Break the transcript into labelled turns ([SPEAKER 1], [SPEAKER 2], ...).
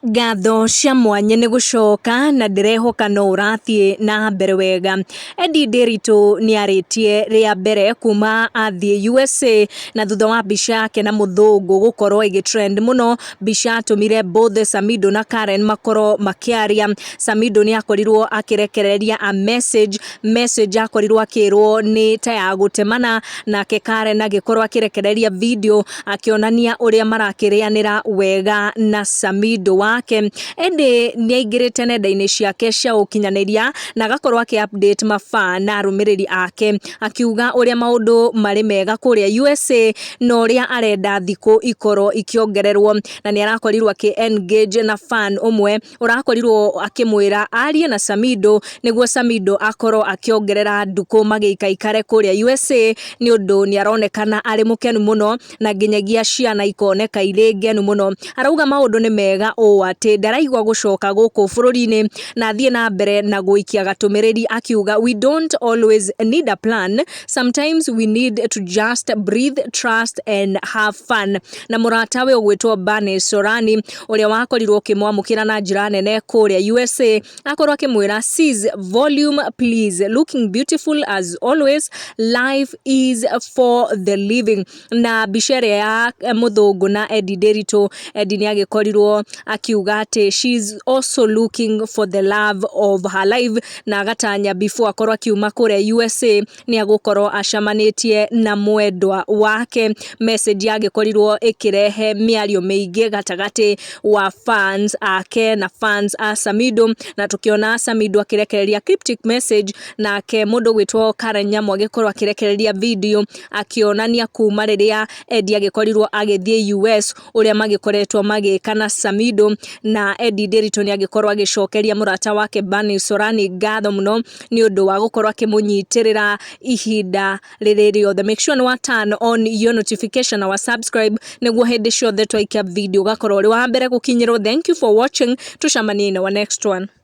[SPEAKER 1] Ngatho cia mwanya nĩ gũcoka na ndĩrehoka no ũrathiĩ na mbere wega. Edday nĩ arĩtie rĩa mbere kuma athiĩ USA na thutha wa mbica yake na mũthũngũ gũkorwo ĩgĩtrend mũno. Mbica atũmire both Samido na Karen makorwo makĩaria. Samido nĩ akorirwo akĩrekereria a message akorirwo akĩrwo nĩ ta ya gũtemana, nake Karen agĩkorwo akĩrekereria video akĩonania ũrĩa marakĩrĩanĩra wega na Samido wake. Edday nĩ aingĩrĩte nenda-inĩ ciake cia ũkinyanĩria na agakorwo update mafan na arũmĩrĩri ake, akiuga ũrĩa maũndũ marĩ mega kũrĩa USA na ũrĩa arenda thikũ ikorwo ikiongererwo, na nĩ arakorirwo engage na fan ũmwe ũrakorirwo akĩmwĩra arie na Samido nĩguo Samido akorwo akiongerera ndukũ magĩikaikare kũrĩa USA, nĩ ũndũ nĩ aronekana arĩ mũkenu mũno na nginyagia ciana ikoneka irĩ ngenu mũno. Arauga maũndũ nĩ mega atĩ ndaraigua gũcoka gũkũ bũrũri-inĩ na athiĩ na mbere na gũikia gatũmĩrĩri, akiuga we don't always need a plan, sometimes we need to just breathe, trust and have fun. Na mũratawe ũgwĩtwo Sorani ũrĩa wakorirwo ũkĩmwamũkĩra na njĩra nene kũrĩa USA akorwo akĩmwĩra sis volume please, looking beautiful as always, life is for the living. Na mbica ĩrĩa ya mũthũngũ na Edday nĩ agĩkorirwo akiuga atĩ she's also looking for the love of her life, na agatanya before akorwo akiuma kũrĩa USA nĩ agũkorwo acamanĩtie na mwendwa wake. Message yagĩkorirwo ĩkĩrehe mĩario mĩingĩ gatagatĩ wa fans ake na fans a Samido, na tukiona Samido akĩrekereria cryptic message, nake mũndũ gwĩtwo Karen Nyamu agĩkorwo akĩrekereria video akĩonania kuma rĩrĩa Edday agĩkorirwo agĩthiĩ US ũrĩa magĩkoretwo magĩka na Samido, na Edday nĩ agĩkorwo agĩcokeria mũrata wake Sorani ngatho mũno nĩ ũndũ wa gũkorwo akĩmũnyitĩrĩra ihinda rĩrĩ rĩothe. Make sure nĩ turn on your notification na subscribe nĩguo hĩndĩ ciothe twaikia video ũgakorwo ũrĩ wa mbere gũkinyĩrwo. Thank you for watching, tucemanie in our next one.